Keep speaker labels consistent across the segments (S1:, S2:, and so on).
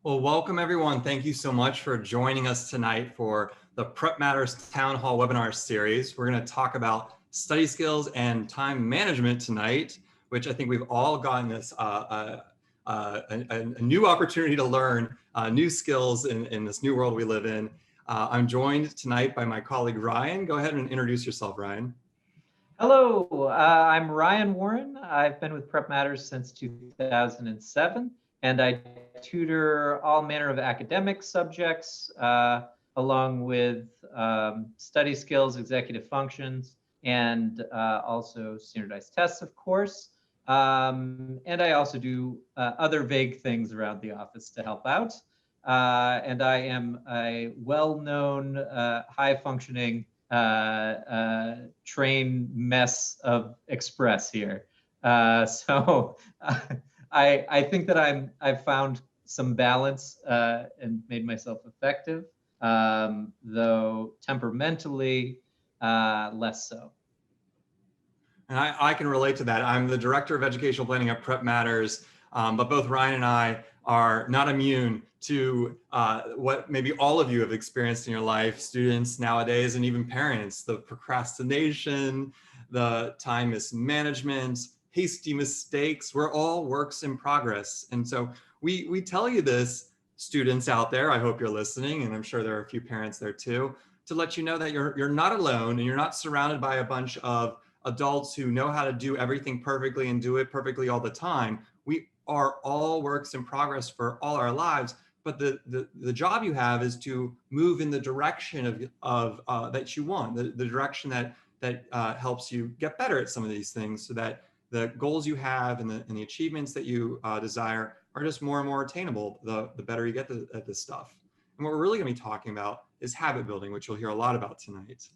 S1: Well, welcome everyone. Thank you so much for joining us tonight for the Prep Matters Town Hall webinar series. We're going to talk about study skills and time management tonight, which I think we've all gotten this a new opportunity to learn new skills in this new world we live in. I'm joined tonight by my colleague Ryan. Go ahead and introduce yourself, Ryan.
S2: Hello, I'm Ryan Warren. I've been with Prep Matters since 2007, and I tutor all manner of academic subjects, along with study skills, executive functions, and also standardized tests, of course. And I also do other vague things around the office to help out. And I am a well-known, high-functioning train mess of express here. So I think that I've found some balance and made myself effective, though temperamentally less so.
S1: And I can relate to that. I'm the Director of Educational Planning at Prep Matters, but both Ryan and I are not immune to what maybe all of you have experienced in your life, students nowadays, and even parents, the procrastination, the time mismanagement, hasty mistakes. We're all works in progress. And so we tell you this, students out there, I hope you're listening, and I'm sure there are a few parents there too, to let you know that you're not alone and you're not surrounded by a bunch of adults who know how to do everything perfectly and do it perfectly all the time. We are all works in progress for all our lives, but the job you have is to move in the direction of that you want, the direction that helps you get better at some of these things, so that the goals you have and the achievements that you desire are just more and more attainable the better you get at this stuff. And what we're really going to be talking about is habit building, which you'll hear a lot about tonight.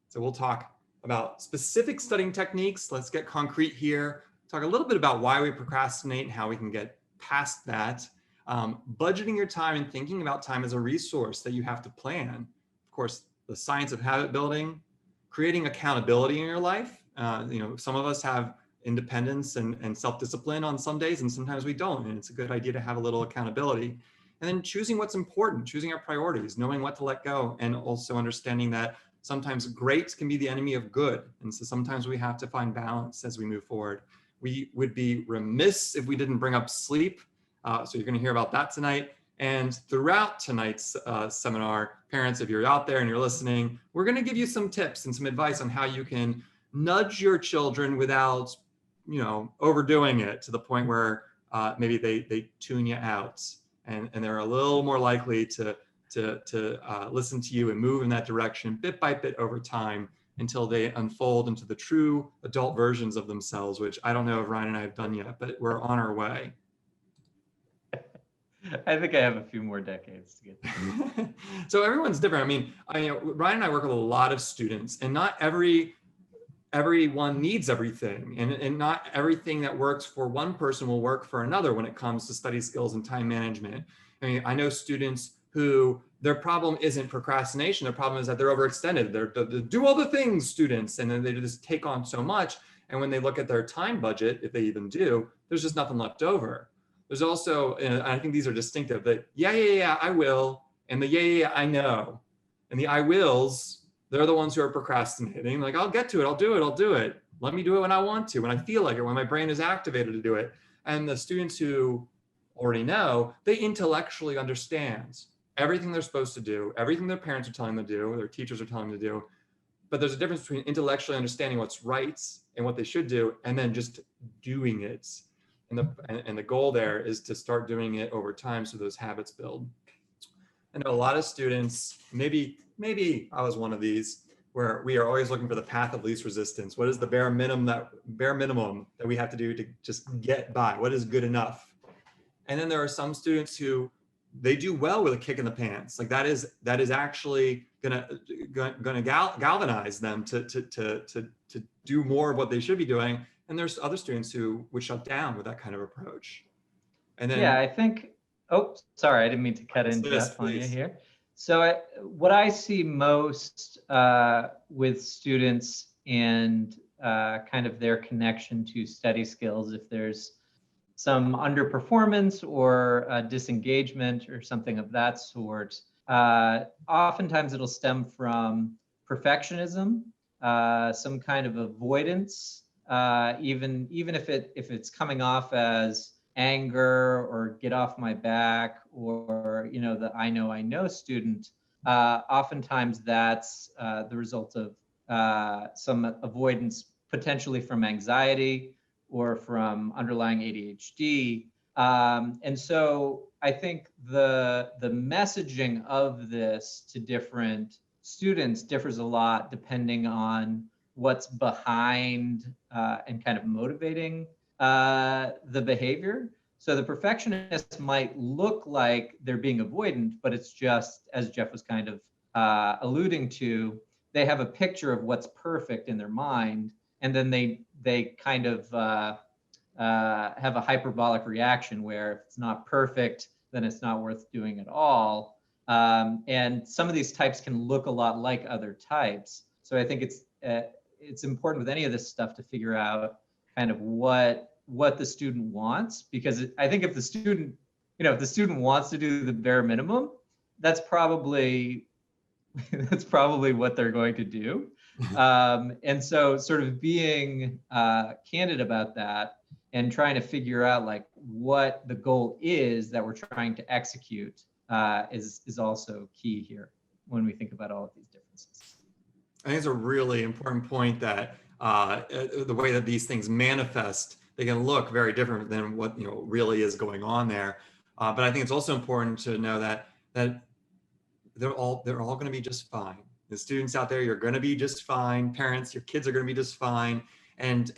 S1: So we'll talk about specific studying techniques. Let's get concrete here. Talk a little bit about why we procrastinate and how we can get past that. Budgeting your time and thinking about time as a resource that you have to plan. Of course, the science of habit building, creating accountability in your life. Some of us have independence and self-discipline on some days, and sometimes we don't. And it's a good idea to have a little accountability. And then choosing what's important, choosing our priorities, knowing what to let go, and also understanding that sometimes great can be the enemy of good. And so sometimes we have to find balance as we move forward. We would be remiss if we didn't bring up sleep. So you're going to hear about that tonight. And throughout tonight's seminar, parents, if you're out there and you're listening, we're going to give you some tips and some advice on how you can nudge your children without, overdoing it to the point where maybe they tune you out, and they're a little more likely to listen to you and move in that direction bit by bit over time until they unfold into the true adult versions of themselves, which I don't know if Ryan and I have done yet, but we're on our way.
S2: I think I have a few more decades to get there.
S1: So everyone's different. Ryan and I work with a lot of students, and not everyone needs everything, and not everything that works for one person will work for another when it comes to study skills and time management. I know students who their problem isn't procrastination. Their problem is that they're overextended. They're do all the things students, and then they just take on so much. And when they look at their time budget, if they even do, there's just nothing left over. There's also, and I think these are distinctive, that yeah, I will, and the yeah, I know. And the I wills, they're the ones who are procrastinating. Like, I'll get to it, I'll do it. Let me do it when I want to, when I feel like it, when my brain is activated to do it. And the students who already know, they intellectually understand everything they're supposed to do, everything their parents are telling them to do, their teachers are telling them to do. But there's a difference between intellectually understanding what's right and what they should do, and then just doing it. And the goal there is to start doing it over time so those habits build. I know a lot of students, maybe I was one of these, where we are always looking for the path of least resistance. What is the bare minimum that we have to do to just get by? What is good enough? And then there are some students who they do well with a kick in the pants. Like that is actually gonna galvanize them to do more of what they should be doing. And there's other students who would shut down with that kind of approach. And then
S2: I think, sorry, I didn't mean to cut in, Jeff, on you here. So what I see most with students and kind of their connection to study skills, if there's some underperformance or disengagement or something of that sort, oftentimes it'll stem from perfectionism, some kind of avoidance, even if it's coming off as anger or get off my back, or the I know student. Oftentimes that's the result of some avoidance, potentially from anxiety or from underlying ADHD. And so I think the messaging of this to different students differs a lot depending on what's behind and kind of motivating the behavior. So the perfectionist might look like they're being avoidant, but it's just, as Jeff was kind of alluding to, they have a picture of what's perfect in their mind, and then they kind of have a hyperbolic reaction where if it's not perfect, then it's not worth doing at all. And some of these types can look a lot like other types. So I think it's important with any of this stuff to figure out kind of what the student wants, because I think if the student wants to do the bare minimum, that's probably what they're going to do. And so sort of being candid about that and trying to figure out like what the goal is that we're trying to execute is also key here when we think about all of these differences.
S1: I think it's a really important point that the way that these things manifest, they can look very different than what really is going on there. But I think it's also important to know that they're all going to be just fine. The students out there, you're going to be just fine. Parents, your kids are going to be just fine. And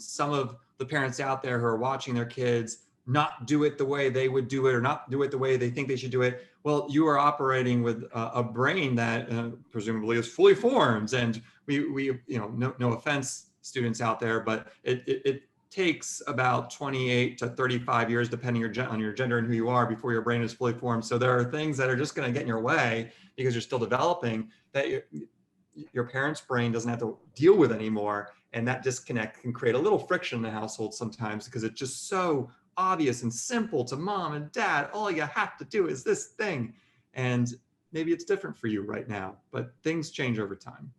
S1: some of the parents out there who are watching their kids not do it the way they would do it, or not do it the way they think they should do it. Well, you are operating with a brain that presumably is fully formed. And we no offense, students out there, but it takes about 28 to 35 years, depending on your gender and who you are, before your brain is fully formed. So there are things that are just going to get in your way because you're still developing, that your parents' brain doesn't have to deal with anymore. And that disconnect can create a little friction in the household sometimes, because it's just so obvious and simple to mom and dad. All you have to do is this thing. And maybe it's different for you right now, but things change over time.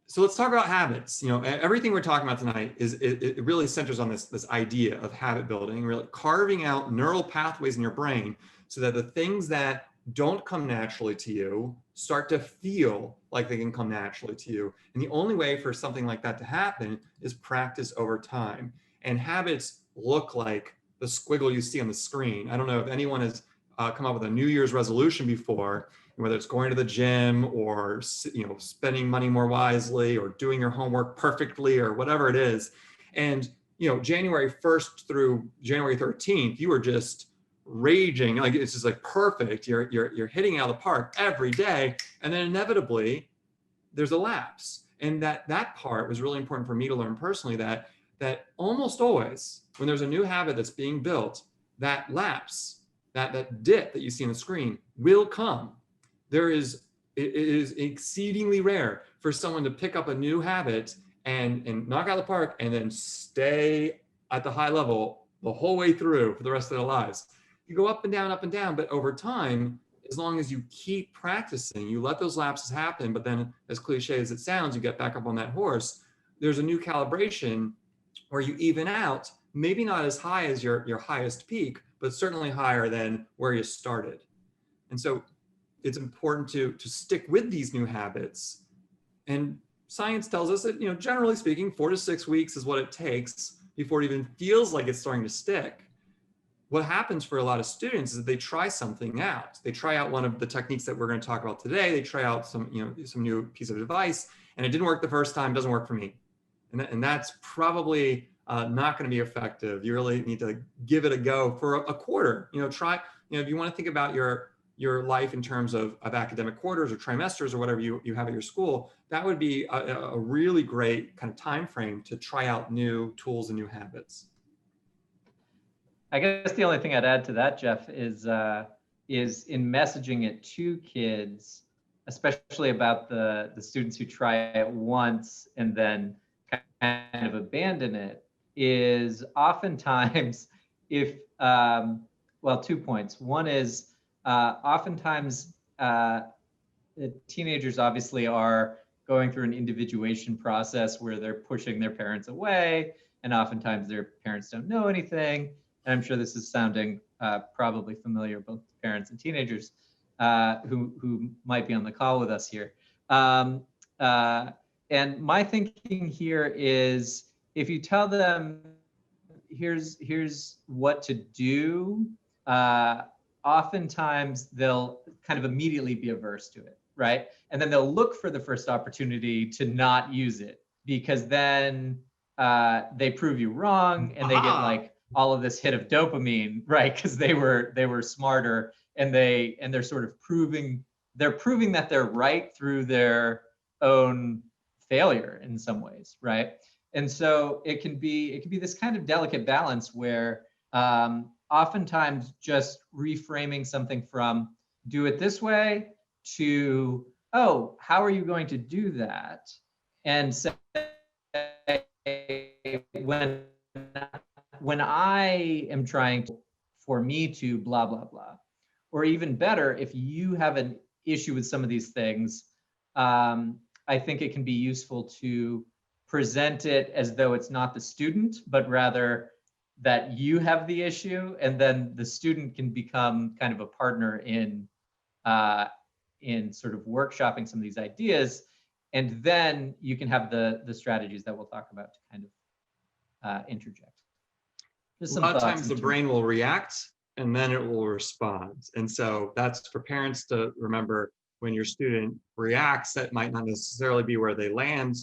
S1: So let's talk about habits. Everything we're talking about tonight it really centers on this idea of habit building, really carving out neural pathways in your brain so that the things that don't come naturally to you start to feel like they can come naturally to you. And the only way for something like that to happen is practice over time. And habits look like the squiggle you see on the screen. I don't know if anyone has come up with a New Year's resolution before, whether it's going to the gym or spending money more wisely or doing your homework perfectly or whatever it is. And January 1st through January 13th, you were just raging, like it's just like perfect. You're hitting out of the park every day, and then inevitably there's a lapse. And that part was really important for me to learn personally, that almost always when there's a new habit that's being built, that lapse, that dip that you see on the screen will come. It is exceedingly rare for someone to pick up a new habit and knock out of the park and then stay at the high level the whole way through for the rest of their lives. You go up and down, but over time, as long as you keep practicing, you let those lapses happen, but then, as cliche as it sounds, you get back up on that horse, there's a new calibration where you even out, maybe not as high as your highest peak, but certainly higher than where you started. And so it's important to stick with these new habits. And science tells us that, generally speaking, 4 to 6 weeks is what it takes before it even feels like it's starting to stick. What happens for a lot of students is that they try something out. They try out one of the techniques that we're going to talk about today. They try out some new piece of advice, and it didn't work the first time, doesn't work for me. And that's probably not going to be effective. You really need to give it a go for a quarter. Try, if you want to think about your life in terms of academic quarters or trimesters or whatever you have at your school, that would be a really great kind of time frame to try out new tools and new habits.
S2: I guess the only thing I'd add to that, Jeff, is in messaging it to kids, especially about the students who try it once and then kind of abandon it is oftentimes if, well, 2 points. One is oftentimes the teenagers obviously are going through an individuation process where they're pushing their parents away, and oftentimes their parents don't know anything. And I'm sure this is sounding probably familiar, both parents and teenagers who might be on the call with us here. And my thinking here is, if you tell them, here's what to do, oftentimes they'll kind of immediately be averse to it, right? And then they'll look for the first opportunity to not use it, because then they prove you wrong and they get like all of this hit of dopamine, right? Because they were smarter, and they're sort of proving that they're right through their own failure in some ways, right? And so it can be this kind of delicate balance where oftentimes just reframing something from do it this way to, oh, how are you going to do that? And say, when I am trying for me to blah, blah, blah, or even better, if you have an issue with some of these things, I think it can be useful to present it as though it's not the student, but rather that you have the issue, and then the student can become kind of a partner in sort of workshopping some of these ideas, and then you can have the strategies that we'll talk about to kind of interject.
S1: A lot of times the brain will react and then it will respond. And so that's for parents to remember. When your student reacts, that might not necessarily be where they land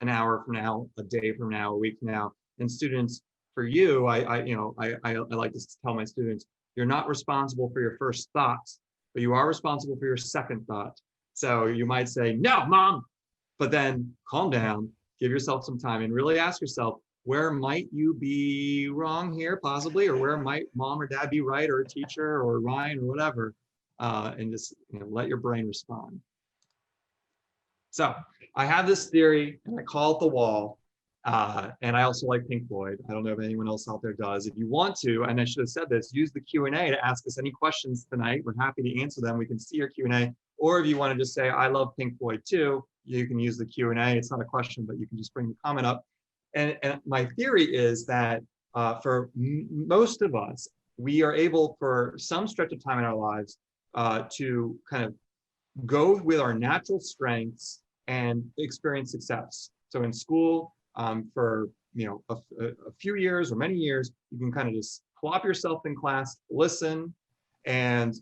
S1: an hour from now, a day from now, a week from now. And students, for you, I like to tell my students, you're not responsible for your first thought, but you are responsible for your second thought. So you might say, no, mom, but then calm down, give yourself some time and really ask yourself, where might you be wrong here, possibly, or where might mom or dad be right, or a teacher or Ryan or whatever. And just let your brain respond. So I have this theory, and I call it the wall. And I also like Pink Floyd. I don't know if anyone else out there does. If you want to, and I should have said this, use the Q&A to ask us any questions tonight. We're happy to answer them. We can see your Q&A. Or if you want to just say, I love Pink Floyd too, you can use the Q&A. It's not a question, but you can just bring the comment up. And my theory is that for most of us, we are able, for some stretch of time in our lives, to kind of go with our natural strengths and experience success. So in school, for a few years or many years, you can kind of just plop yourself in class, listen, and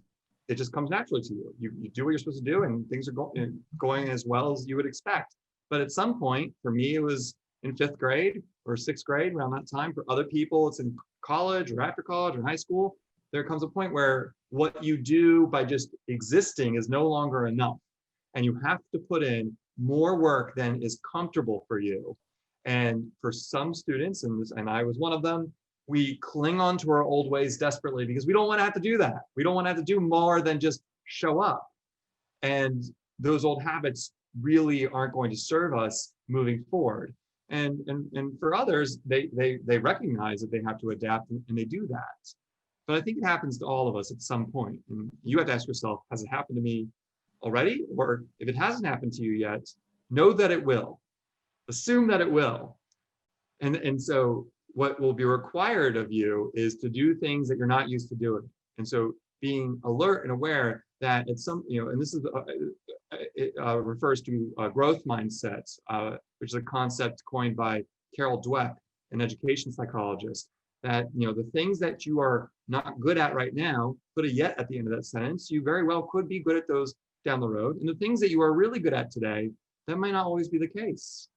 S1: it just comes naturally to you. You do what you're supposed to do, and things are going as well as you would expect. But at some point, for me, it was in 5th grade or 6th grade, around that time. For other people, it's in college or after college or high school. There comes a point where what you do by just existing is no longer enough. And you have to put in more work than is comfortable for you. And for some students, and I was one of them, we cling on to our old ways desperately because we don't want to have to do that. We don't want to have to do more than just show up. And those old habits really aren't going to serve us moving forward. And for others, they recognize that they have to adapt, and they do that. But I think it happens to all of us at some point. And you have to ask yourself, has it happened to me already? Or if it hasn't happened to you yet, know that it will. Assume that it will. And so what will be required of you is to do things that you're not used to doing. And so being alert and aware that at some, and this is, it refers to growth mindsets, which is a concept coined by Carol Dweck, an education psychologist, that, the things that you are not good at right now, put a yet at the end of that sentence, you very well could be good at those down the road. And the things that you are really good at today, that might not always be the case.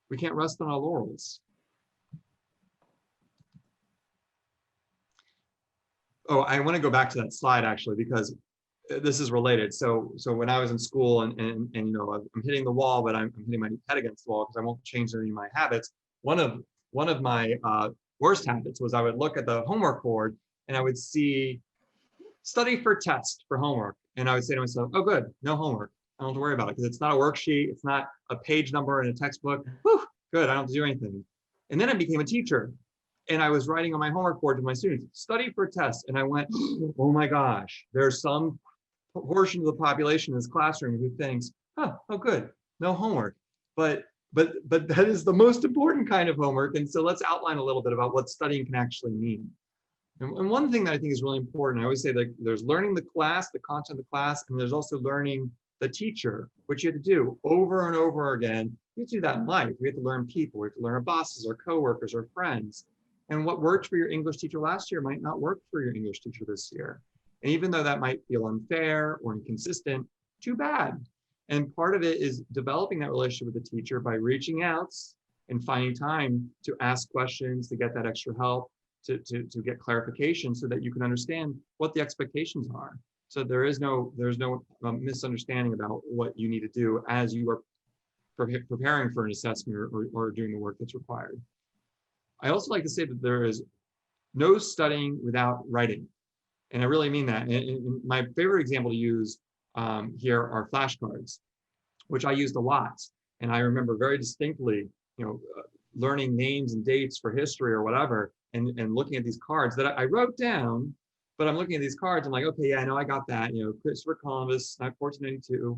S1: We can't rest on our laurels. Oh, I want to go back to that slide actually, because this is related. So when I was in school and I'm hitting the wall, but I'm hitting my head against the wall because I won't change any of my habits. One of my worst habits was I would look at the homework board and I would see study for test for homework. And I would say to myself, oh, good, no homework. I don't have to worry about it because it's not a worksheet. It's not a page number in a textbook. Whew, good, I don't have to do anything. And then I became a teacher. And I was writing on my homework board to my students, study for a test. And I went, oh my gosh, there's some portion of the population in this classroom who thinks, oh good, no homework. But that is the most important kind of homework. And so let's outline a little bit about what studying can actually mean. And one thing that I think is really important, I always say that there's learning the class, the content of the class, and there's also learning the teacher, which you have to do over and over again. You have to do that in life. We have to learn people. We have to learn our bosses, our coworkers, our friends. And what worked for your English teacher last year might not work for your English teacher this year. And even though that might feel unfair or inconsistent, too bad. And part of it is developing that relationship with the teacher by reaching out and finding time to ask questions, to get that extra help, to get clarification so that you can understand what the expectations are. So there's no misunderstanding about what you need to do as you are preparing for an assessment or doing the work that's required. I also like to say that there is no studying without writing. And I really mean that. And my favorite example to use here are flashcards, which I used a lot. And I remember very distinctly, learning names and dates for history or whatever, and looking at these cards that I wrote down, but I'm looking at these cards, I'm like, okay, yeah, I know I got that. Christopher Columbus, 1492,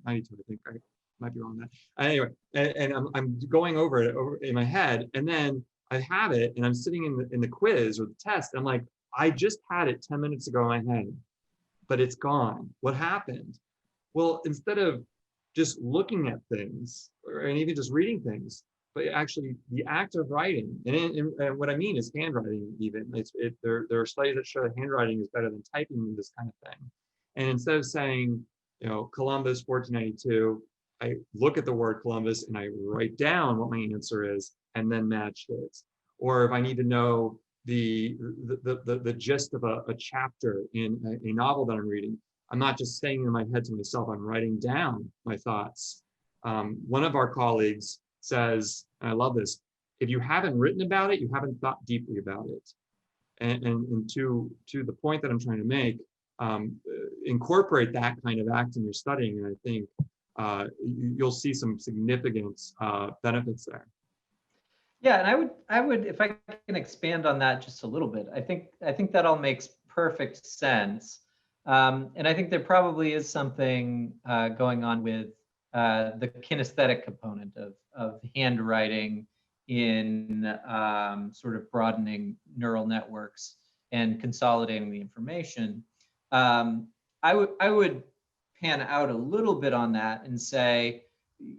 S1: I think I might be wrong on that. Anyway, and I'm going over it in my head, and then I have it, and I'm sitting in the quiz or the test. And I'm like, I just had it 10 minutes ago in my head, but it's gone. What happened? Well, instead of just looking at things and even just reading things, but actually the act of writing, and what I mean is handwriting. Even there are studies that show that handwriting is better than typing this kind of thing. And instead of saying, Columbus 1492, I look at the word Columbus and I write down what my answer is, and then match it. Or if I need to know the gist of a chapter in a novel that I'm reading, I'm not just saying in my head to myself, I'm writing down my thoughts. One of our colleagues says, and I love this, if you haven't written about it, you haven't thought deeply about it. And to the point that I'm trying to make, incorporate that kind of act in your studying, and I think you'll see some significant benefits there.
S2: Yeah, and I would, if I can expand on that just a little bit, I think that all makes perfect sense, and I think there probably is something going on with the kinesthetic component of handwriting in sort of broadening neural networks and consolidating the information. I would pan out a little bit on that and say,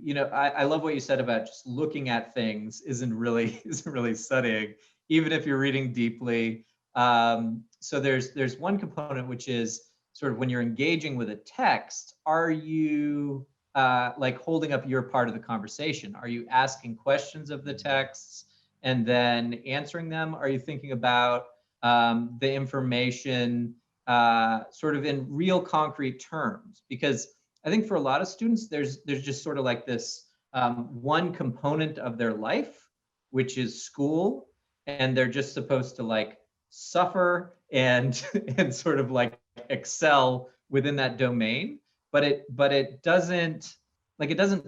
S2: I love what you said about just looking at things isn't really studying, even if you're reading deeply. So there's one component, which is sort of when you're engaging with a text, are you like holding up your part of the conversation? Are you asking questions of the texts and then answering them? Are you thinking about the information sort of in real concrete terms? Because I think for a lot of students, there's just sort of like this one component of their life, which is school, and they're just supposed to like suffer and sort of like excel within that domain, but it doesn't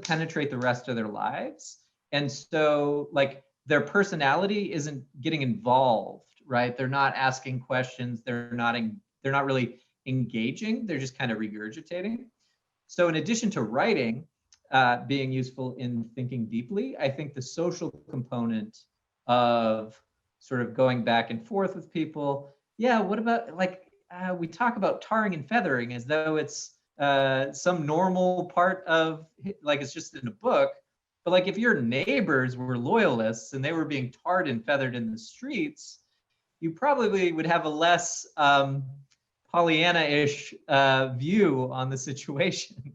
S2: penetrate the rest of their lives, and so like their personality isn't getting involved, right? They're not asking questions, they're not really engaging, they're just kind of regurgitating. So in addition to writing being useful in thinking deeply, I think the social component of sort of going back and forth with people, yeah, what about like we talk about tarring and feathering as though it's some normal part of, like it's just in a book, but like if your neighbors were loyalists and they were being tarred and feathered in the streets, you probably would have a less Pollyanna-ish view on the situation.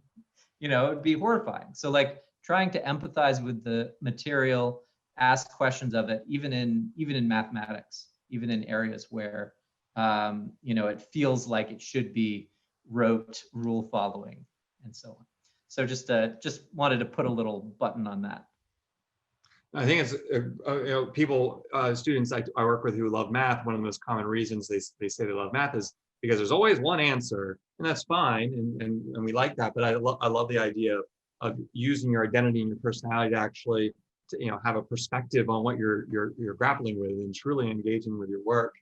S2: It'd be horrifying. So like trying to empathize with the material, ask questions of it, even in mathematics, even in areas where it feels like it should be rote rule following and so on. So just wanted to put a little button on that.
S1: I think it's people, students I work with who love math. One of the most common reasons they say they love math is because there's always one answer, and that's fine, and we like that. But I love the idea of using your identity and your personality to actually have a perspective on what you're grappling with and truly engaging with your work.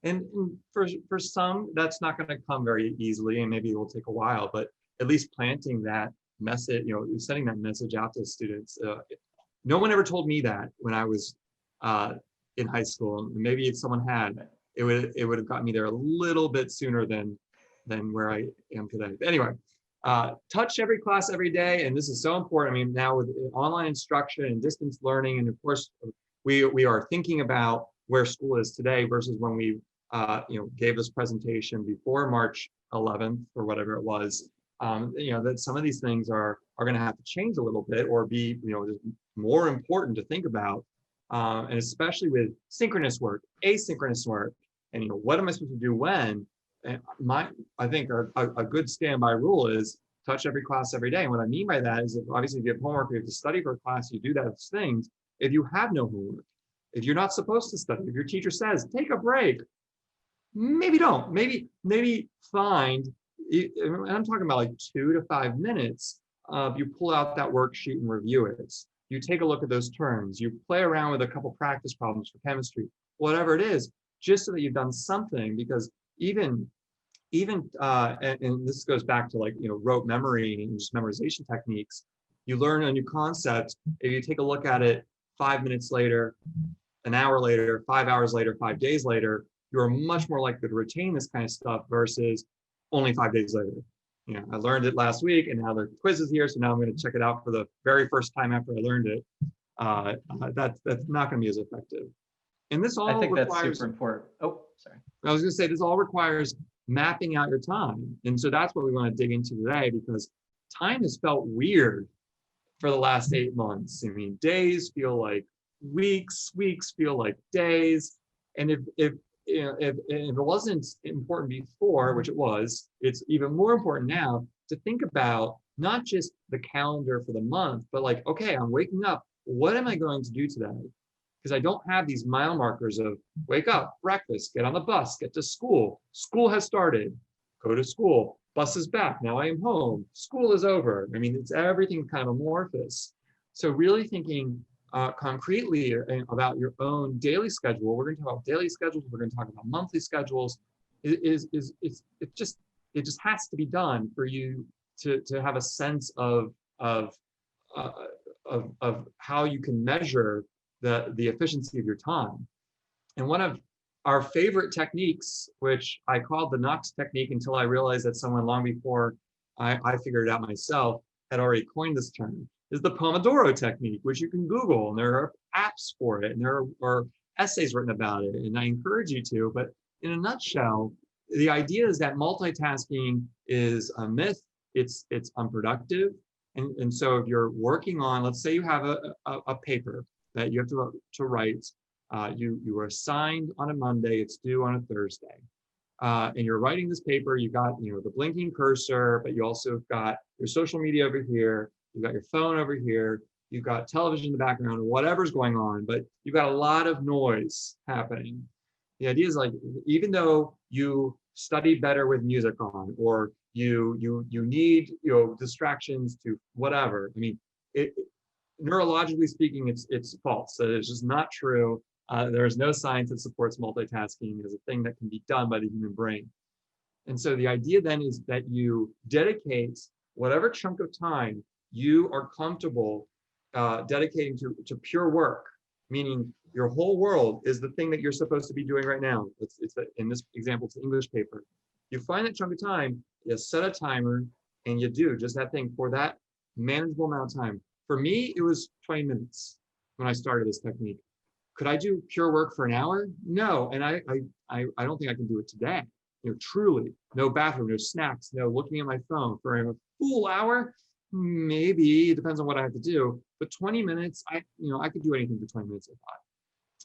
S1: And for some, that's not going to come very easily, and maybe it will take a while, but at least planting that message, sending that message out to students. No one ever told me that when I was in high school. Maybe if someone had, it would have gotten me there a little bit sooner than where I am today. But anyway, touch every class every day, and this is so important. I mean, now with online instruction and distance learning, and of course, we are thinking about where school is today versus when we gave this presentation before March 11th or whatever it was. That some of these things are going to have to change a little bit, or be more important to think about, and especially with synchronous work, asynchronous work, and what am I supposed to do when? And I think a good standby rule is touch every class every day. And what I mean by that is that obviously if you have homework, you have to study for a class, you do those things. If you have no homework, if you're not supposed to study, if your teacher says take a break, maybe don't. Maybe find, and I'm talking about like 2 to 5 minutes. You pull out that worksheet and review it. You take a look at those terms. You play around with a couple practice problems for chemistry, whatever it is, just so that you've done something. Because even and this goes back to rote memory and just memorization techniques. You learn a new concept. If you take a look at it 5 minutes later, an hour later, 5 hours later, 5 days later, you're much more likely to retain this kind of stuff versus only 5 days later. I learned it last week, and now the quiz is here, so now I'm going to check it out for the very first time after I learned it. That's not going to be as effective. And this all requires,
S2: that's super important. Oh, sorry.
S1: I was going to say, this all requires mapping out your time. And so that's what we want to dig into today, because time has felt weird for the last 8 months. I mean, days feel like weeks, weeks feel like days. And if it wasn't important before, which it was, it's even more important now to think about not just the calendar for the month, but okay, I'm waking up. What am I going to do today? Because I don't have these mile markers of wake up, breakfast, get on the bus, get to school. School has started, go to school, bus is back, now I am home, school is over. I mean, it's everything kind of amorphous. So really thinking concretely about your own daily schedule. We're going to talk about daily schedules. We're going to talk about monthly schedules. It just has to be done for you to have a sense of how you can measure the efficiency of your time. And one of our favorite techniques, which I called the Knox Technique until I realized that someone long before I figured it out myself had already coined this term, is the Pomodoro Technique, which you can Google, and there are apps for it, and there are essays written about it, and I encourage you to. But in a nutshell, the idea is that multitasking is a myth. It's unproductive. And so if you're working on, let's say you have a paper that you have to write, you are assigned on a Monday, it's due on a Thursday. And you're writing this paper, you've got the blinking cursor, but you also have got your social media over here, you've got your phone over here, you've got television in the background, whatever's going on, but you've got a lot of noise happening. The idea is even though you study better with music on, or you need distractions to whatever, I mean, neurologically speaking, it's false. So it's just not true. There is no science that supports multitasking as a thing that can be done by the human brain. And so the idea then is that you dedicate whatever chunk of time you are comfortable dedicating to pure work, meaning your whole world is the thing that you're supposed to be doing right now. In this example, it's the English paper. You find that chunk of time, you set a timer, and you do just that thing for that manageable amount of time. For me, it was 20 minutes when I started this technique. Could I do pure work for an hour? No, and I don't think I can do it today. Truly, no bathroom, no snacks, no looking at my phone for a full hour. Maybe, it depends on what I have to do. But 20 minutes, I could do anything for 20 minutes if I.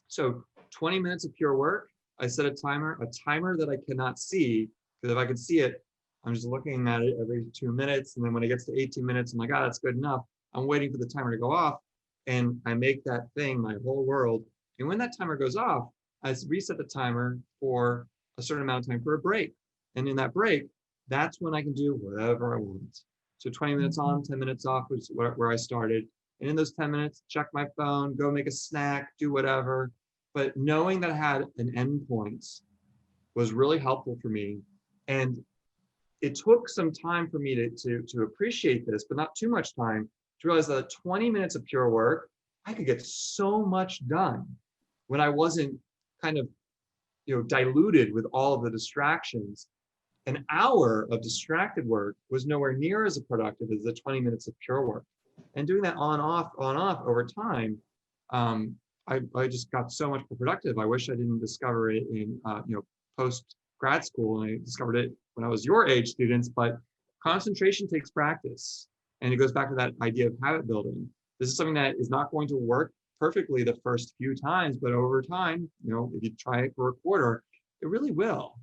S1: So 20 minutes of pure work. I set a timer that I cannot see, because if I could see it, I'm just looking at it every 2 minutes, and then when it gets to 18 minutes, I'm like, that's good enough. I'm waiting for the timer to go off, and I make that thing my whole world. And when that timer goes off, I reset the timer for a certain amount of time for a break. And in that break, that's when I can do whatever I want. So 20 minutes on, 10 minutes off was where I started. and in those 10 minutes, check my phone, go make a snack, do whatever. But knowing that I had an endpoint was really helpful for me. And it took some time for me to appreciate this, but not too much time, to realize that 20 minutes of pure work, I could get so much done when I wasn't kind of, diluted with all of the distractions. An hour of distracted work was nowhere near as productive as the 20 minutes of pure work. And doing that on off over time, I just got so much more productive. I wish I didn't discover it in post grad school, and I discovered it when I was your age, students. But concentration takes practice, and it goes back to that idea of habit building. This is something that is not going to work perfectly the first few times, but over time, if you try it for a quarter, it really will.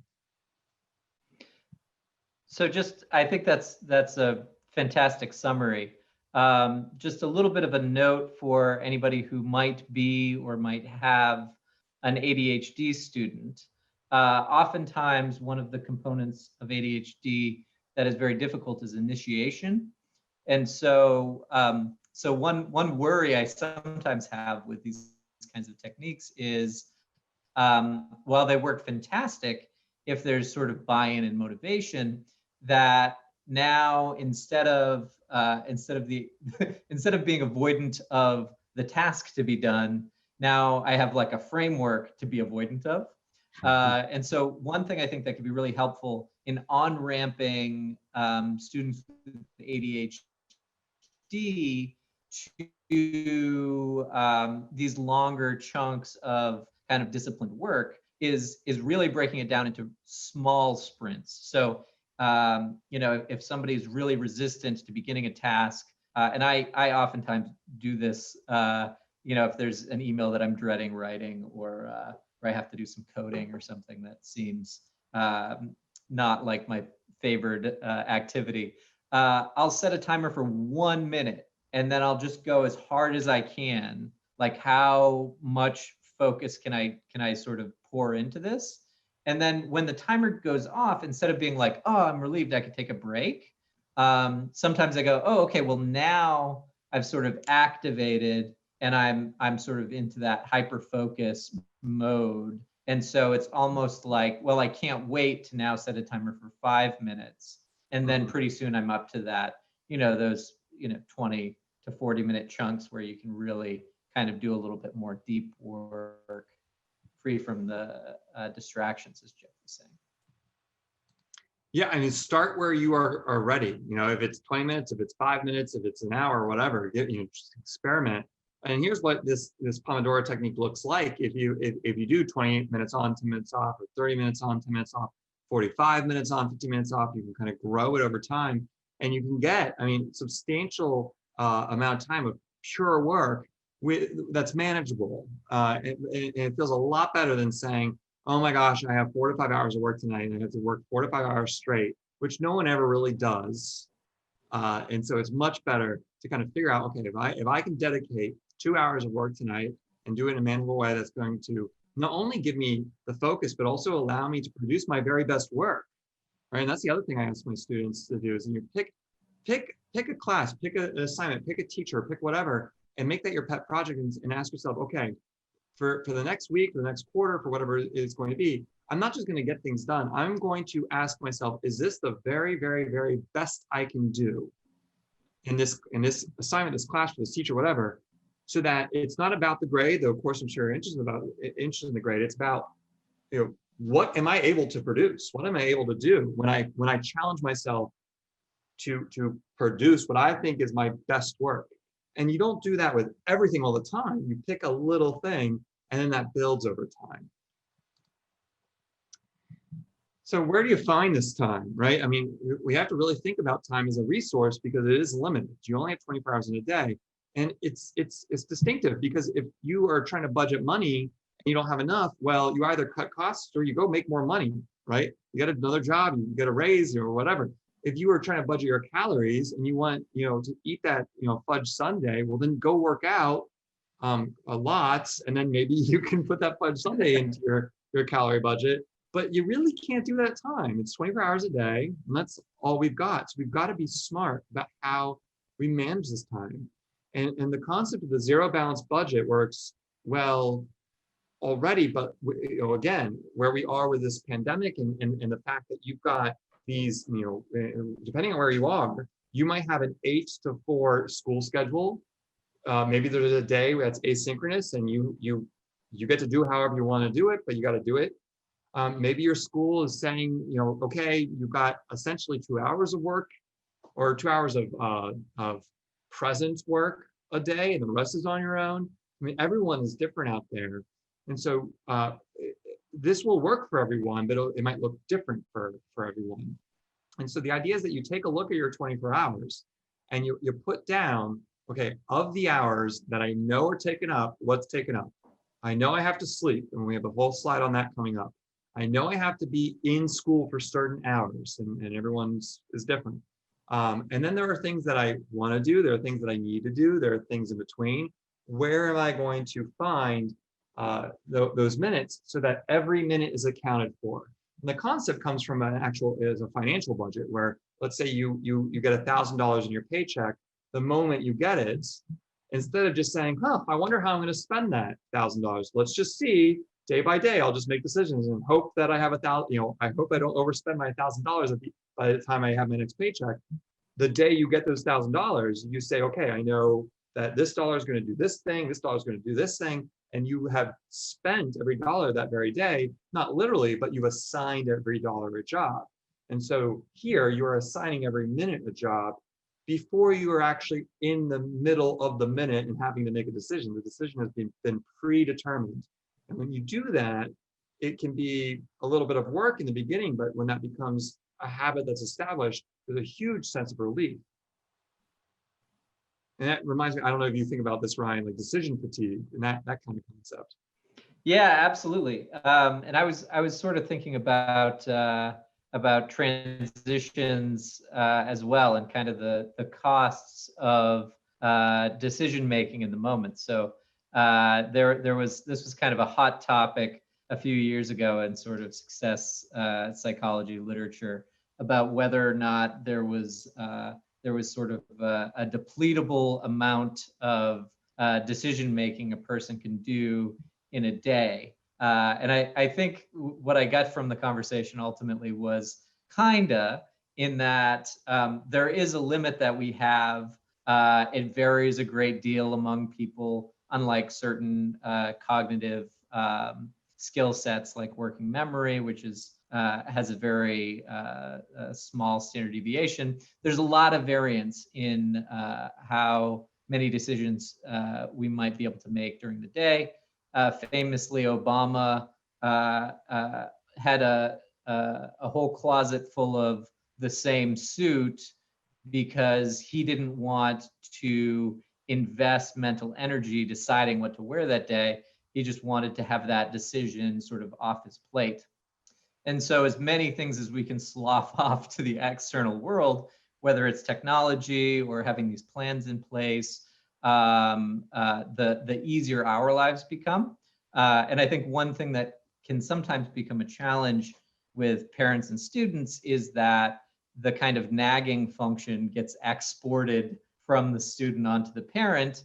S2: So I think that's a fantastic summary. Just a little bit of a note for anybody who might be or might have an ADHD student. Oftentimes, one of the components of ADHD that is very difficult is initiation. And so, one worry I sometimes have with these kinds of techniques is, while they work fantastic, if there's sort of buy-in and motivation, that now instead of being avoidant of the task to be done, now I have like a framework to be avoidant of. And so one thing I think that could be really helpful in on-ramping students with ADHD to these longer chunks of kind of disciplined work is really breaking it down into small sprints. So if somebody is really resistant to beginning a task, and I oftentimes do this, if there's an email that I'm dreading writing, or I have to do some coding or something that seems not like my favored activity, I'll set a timer for 1 minute, and then I'll just go as hard as I can. Like, how much focus can I sort of pour into this? And then when the timer goes off, instead of being like, oh, I'm relieved I could take a break, sometimes I go, oh, okay, well, now I've sort of activated and I'm sort of into that hyper focus mode. And so it's almost like, well, I can't wait to now set a timer for 5 minutes. And then pretty soon I'm up to that, those 20 to 40 minute chunks where you can really kind of do a little bit more deep work, free from the distractions, as Jeff was saying.
S1: Yeah, I mean, start where you are ready. If it's 20 minutes, if it's 5 minutes, if it's an hour, whatever, just experiment. And here's what this Pomodoro technique looks like. If you do 20 minutes on, 10 minutes off, or 30 minutes on, 10 minutes off, 45 minutes on, 50 minutes off, you can kind of grow it over time, and you can get, substantial amount of time of pure work that's manageable. And it feels a lot better than saying, oh my gosh, I have 4 to 5 hours of work tonight, and I have to work 4 to 5 hours straight, which no one ever really does. And so it's much better to kind of figure out, okay, if I can dedicate 2 hours of work tonight and do it in a manageable way, that's going to not only give me the focus, but also allow me to produce my very best work, right? And that's the other thing I ask my students to do is pick a class, pick an assignment, pick a teacher, pick whatever, and make that your pet project, and ask yourself, okay, for the next week, for the next quarter, for whatever it's going to be, I'm not just going to get things done. I'm going to ask myself, is this the very, very, very best I can do in this assignment, this class, for this teacher, whatever, so that it's not about the grade, though of course I'm sure you're interested in the grade. It's about, what am I able to produce? What am I able to do when I challenge myself to produce what I think is my best work? And you don't do that with everything all the time. You pick a little thing, and then that builds over time. So where do you find this time, right? I mean, we have to really think about time as a resource, because it is limited. You only have 24 hours in a day. And it's distinctive, because if you are trying to budget money and you don't have enough, well, you either cut costs or you go make more money, right? You get another job, you get a raise or whatever. If you are trying to budget your calories and you want, to eat that, fudge sundae, well, then go work out a lot, and then maybe you can put that fudge sundae into your calorie budget. But you really can't do that time. It's 24 hours a day, and that's all we've got. So we've got to be smart about how we manage this time. And the concept of the zero balance budget works well already, but again, where we are with this pandemic and the fact that you've got these, depending on where you are, you might have an 8 to 4 school schedule. Maybe there's a day that's asynchronous and you get to do however you want to do it, but you got to do it. Maybe your school is saying, okay, you've got essentially 2 hours of work or 2 hours of present work a day, and the rest is on your own. I mean, everyone is different out there. And so this will work for everyone, but it might look different for everyone. And so the idea is that you take a look at your 24 hours and you put down, okay, of the hours that I know are taken up, what's taken up? I know I have to sleep, and we have a whole slide on that coming up. I know I have to be in school for certain hours, and everyone's is different. And then there are things that I want to do. There are things that I need to do. There are things in between. Where am I going to find those minutes so that every minute is accounted for? And the concept comes from is a financial budget where, let's say you get $1,000 in your paycheck. The moment you get it, instead of just saying, I wonder how I'm going to spend that $1,000. Let's just see day by day. I'll just make decisions and hope that I have I hope I don't overspend my $1,000 by the time I have my next paycheck. The day you get those $1,000, you say, okay, I know that this dollar is going to do this thing, this dollar is going to do this thing, and you have spent every dollar that very day, not literally, but you've assigned every dollar a job. And so here you are assigning every minute a job before you are actually in the middle of the minute and having to make a decision. The decision has been predetermined. And when you do that, it can be a little bit of work in the beginning, but when that becomes a habit that's established, there's a huge sense of relief. And that reminds me, I don't know if you think about this, Ryan, like decision fatigue and that kind of concept.
S2: Yeah, absolutely. And I was sort of thinking about transitions as well, and kind of the costs of decision making in the moment. So this was kind of a hot topic a few years ago in sort of success psychology literature about whether or not there was sort of a depletable amount of decision making a person can do in a day. And I think what I got from the conversation ultimately was kinda in that there is a limit that we have. It varies a great deal among people, unlike certain cognitive skill sets like working memory, which has a very small standard deviation. There's a lot of variance in how many decisions we might be able to make during the day. Famously, Obama had a whole closet full of the same suit because he didn't want to invest mental energy deciding what to wear that day. He just wanted to have that decision sort of off his plate. And so as many things as we can slough off to the external world, whether it's technology or having these plans in place, the easier our lives become. And I think one thing that can sometimes become a challenge with parents and students is that the kind of nagging function gets exported from the student onto the parent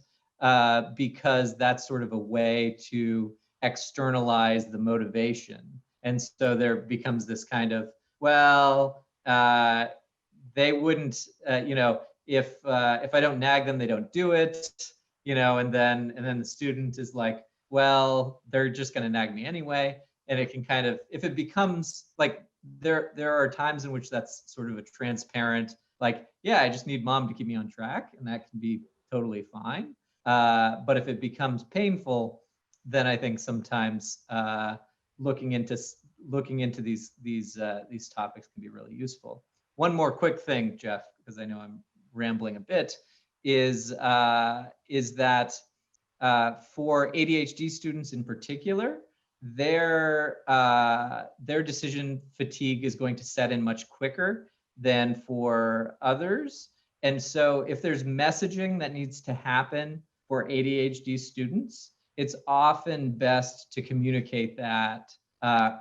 S2: because that's sort of a way to externalize the motivation. And so there becomes this kind of, well, they wouldn't, if I don't nag them, they don't do it, and then the student is like, well, they're just going to nag me anyway. And it can kind of, if it becomes like, there are times in which that's sort of a transparent, like, yeah, I just need mom to keep me on track, and that can be totally fine. But if it becomes painful, then I think sometimes looking into these topics can be really useful. One more quick thing, Jeff, because I know I'm rambling a bit, is that for ADHD students in particular, their decision fatigue is going to set in much quicker than for others. And so if there's messaging that needs to happen for ADHD students, it's often best to communicate that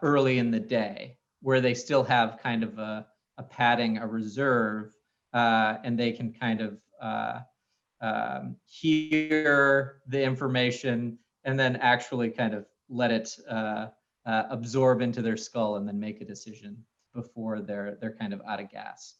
S2: early in the day, where they still have kind of a padding, a reserve, and they can kind of hear the information and then actually kind of let it absorb into their skull and then make a decision before they're kind of out of gas.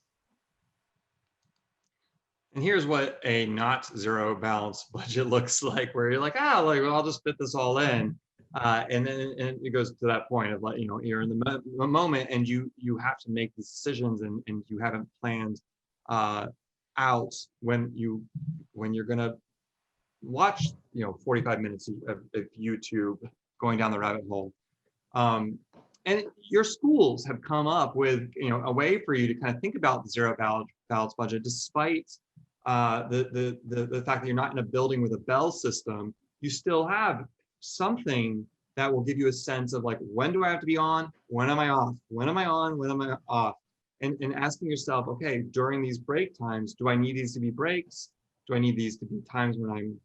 S1: And here's what a not zero balance budget looks like, where you're like, oh, like, well, I'll just fit this all in. And then it goes to that point of like, you're in the moment and you have to make these decisions and you haven't planned out when you're gonna watch 45 minutes of YouTube going down the rabbit hole. And your schools have come up with a way for you to kind of think about the zero balance budget, despite the fact that you're not in a building with a bell system. You still have something that will give you a sense of like, when do I have to be on? When am I off? When am I on? When am I off? And asking yourself, okay, during these break times, do I need these to be breaks? Do I need these to be times when I'm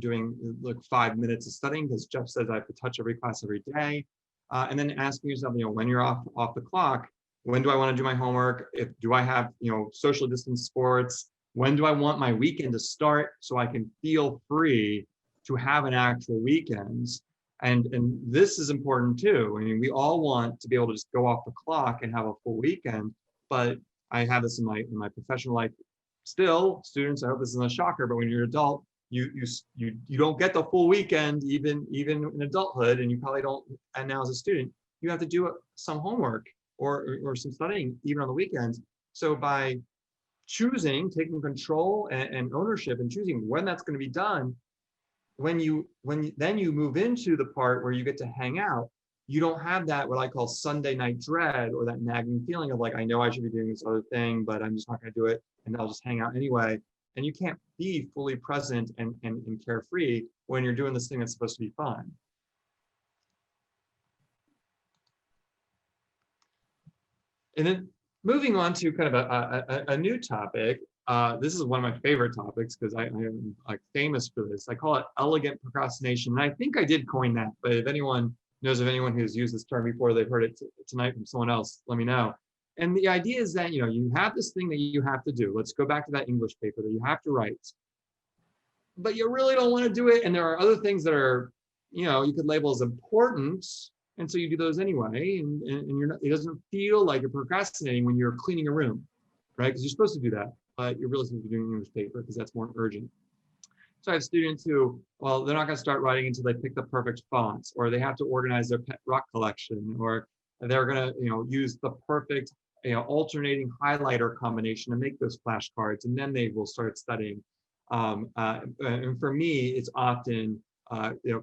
S1: doing like 5 minutes of studying, because Jeff says I have to touch every class every day? And then asking yourself, when you're off the clock, when do I want to do my homework? Do I have social distance sports? When do I want my weekend to start so I can feel free to have an actual weekend? And this is important too. I mean, we all want to be able to just go off the clock and have a full weekend, but I have this in my professional life still. Students, I hope this isn't a shocker, but when you're an adult, you don't get the full weekend even in adulthood, and you probably don't. And now as a student, you have to do some homework or some studying even on the weekends. So by taking control and ownership and choosing when that's going to be done, when you move into the part where you get to hang out, you don't have that what I call Sunday night dread, or that nagging feeling of like, I know I should be doing this other thing, but I'm just not going to do it, and I'll just hang out anyway. And you can't be fully present and carefree when you're doing this thing that's supposed to be fun. And then moving on to kind of a new topic. This is one of my favorite topics because I am like famous for this. I call it elegant procrastination. And I think I did coin that, but if anyone knows of anyone who's used this term before, they've heard it tonight from someone else, let me know. And the idea is that, you have this thing that you have to do. Let's go back to that English paper that you have to write, but you really don't want to do it. And there are other things that are, you could label as important. And so you do those anyway. And you're not, it doesn't feel like you're procrastinating when you're cleaning a room, right? Because you're supposed to do that, but you're really supposed to be doing English paper because that's more urgent. So I have students who, well, they're not going to start writing until they pick the perfect fonts, or they have to organize their pet rock collection, or they're going to, use the perfect, alternating highlighter combination to make those flashcards, and then they will start studying. And for me, it's often,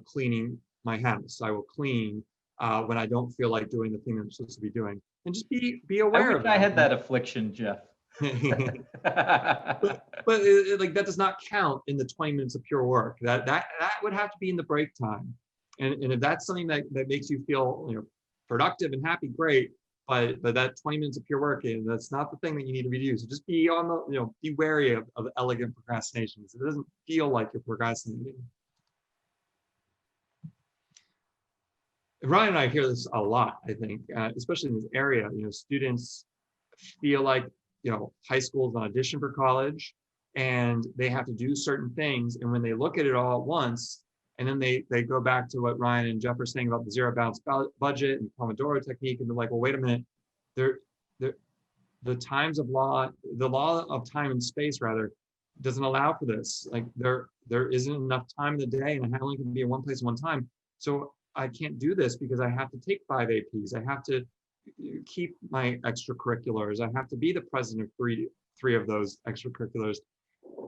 S1: cleaning my house. I will clean when I don't feel like doing the thing I'm supposed to be doing, and just be aware of it.
S2: I had that affliction, Jeff.
S1: but like that does not count in the 20 minutes of pure work. That would have to be in the break time. And if that's something that makes you feel productive and happy, great. But that 20 minutes of pure work, that's not the thing that you need to be doing. So just be on the be wary of elegant procrastination. It doesn't feel like you're procrastinating. Ryan and I hear this a lot, I think, especially in this area. Students feel like high school is an audition for college, and they have to do certain things. And when they look at it all at once, and then they go back to what Ryan and Jeff are saying about the zero balance budget and Pomodoro Technique, and they're like, well, wait a minute, the law of time and space rather doesn't allow for this. Like there isn't enough time in the day, and I only can be in one place at one time. So I can't do this because I have to take 5 APs. I have to keep my extracurriculars. I have to be the president of three of those extracurriculars.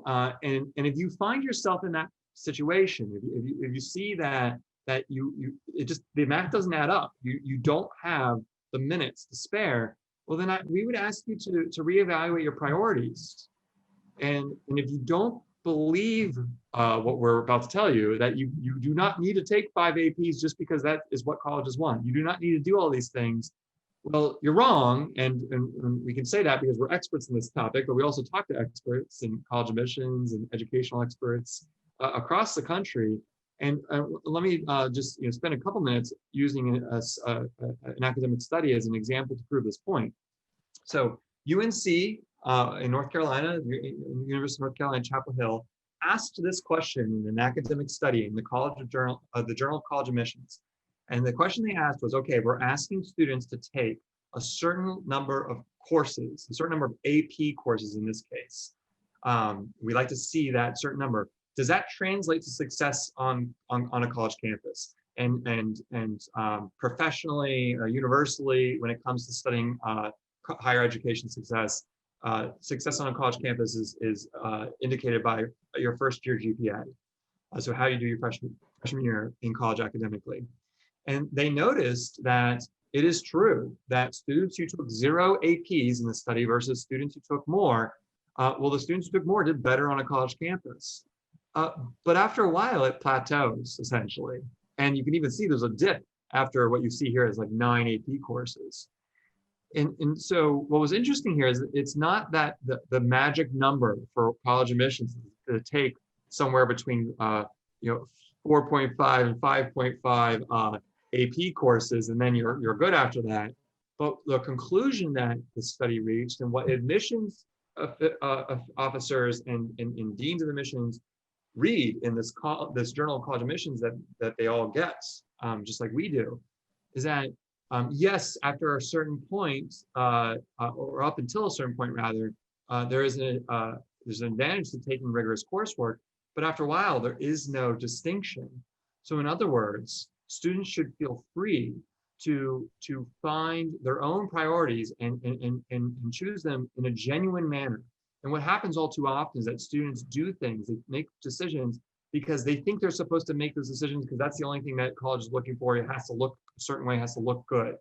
S1: And if you find yourself in that situation, if you see that the math doesn't add up, you don't have the minutes to spare, well then we would ask you to reevaluate your priorities. And if you don't believe what we're about to tell you, that you do not need to take 5 APs just because that is what colleges want. You do not need to do all these things. Well, you're wrong, and we can say that because we're experts in this topic, but we also talk to experts in college admissions and educational experts across the country. And let me just spend a couple minutes using an academic study as an example to prove this point. So UNC in North Carolina, University of North Carolina, Chapel Hill, asked this question in an academic study in the the Journal of College Admissions. And the question they asked was, okay, we're asking students to take a certain number of courses, a certain number of AP courses in this case. We like to see that certain number. Does that translate to success on a college campus? And professionally, universally, when it comes to studying higher education success, success on a college campus is indicated by your first year GPA. So how you do your freshman year in college academically. And they noticed that it is true that students who took 0 APs in the study versus students who took more, well, the students who took more did better on a college campus. But after a while, it plateaus, essentially. And you can even see there's a dip after what you see here is like 9 AP courses. And so what was interesting here is it's not that the magic number for college admissions to take somewhere between 4.5 and 5.5 AP courses, and then you're good after that. But the conclusion that the study reached, and what admissions officers and deans of admissions read in this Journal of College Admissions that they all get, just like we do, is that yes, after a certain point, or up until a certain point rather, there's an advantage to taking rigorous coursework, but after a while, there is no distinction. So in other words, students should feel free to find their own priorities and choose them in a genuine manner. And what happens all too often is that students do things, they make decisions because they think they're supposed to make those decisions because that's the only thing that college is looking for. It has to look a certain way, it has to look good.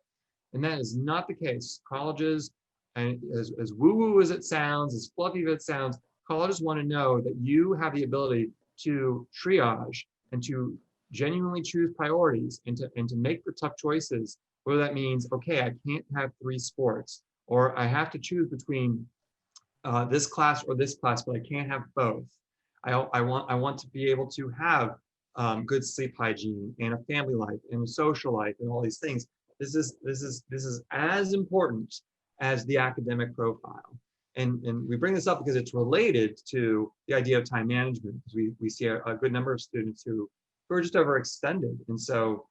S1: And that is not the case. Colleges, and as woo-woo as it sounds, as fluffy as it sounds, colleges want to know that you have the ability to triage and to genuinely choose priorities and to make the tough choices, whether that means, okay, I can't have 3 sports, or I have to choose between this class or this class, but I can't have both. I want to be able to have good sleep hygiene and a family life and a social life and all these things. This is as important as the academic profile. And we bring this up because it's related to the idea of time management. We see a good number of students who are just overextended. And so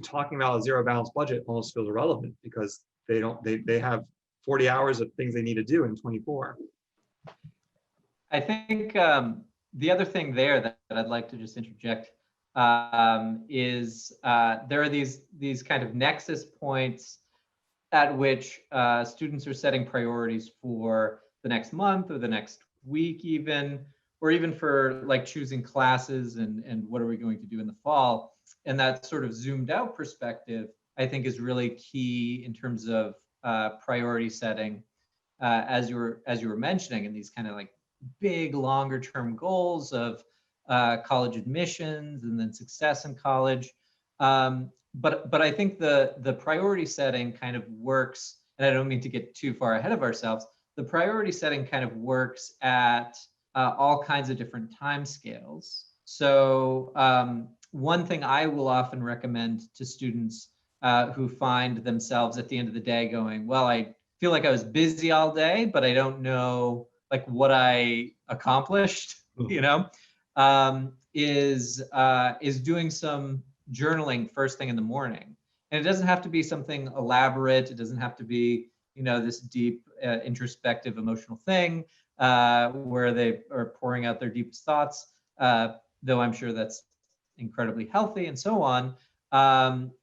S1: talking about a zero balance budget almost feels irrelevant because they have 40 hours of things they need to do in 24.
S2: I think the other thing there that I'd like to just interject is there are these kind of nexus points at which students are setting priorities for the next month or the next week even, or even for like choosing classes and what are we going to do in the fall. And that sort of zoomed out perspective, I think, is really key in terms of priority setting, as you were mentioning, in these kind of like big longer term goals of college admissions and then success in college. But I think the priority setting kind of works, and I don't mean to get too far ahead of ourselves. The priority setting kind of works at all kinds of different time scales. So one thing I will often recommend to students who find themselves at the end of the day going, well, I feel like I was busy all day, but I don't know like what I accomplished, is doing some journaling first thing in the morning. And it doesn't have to be something elaborate. It doesn't have to be, this deep introspective emotional thing where they are pouring out their deepest thoughts, though I'm sure that's incredibly healthy and so on.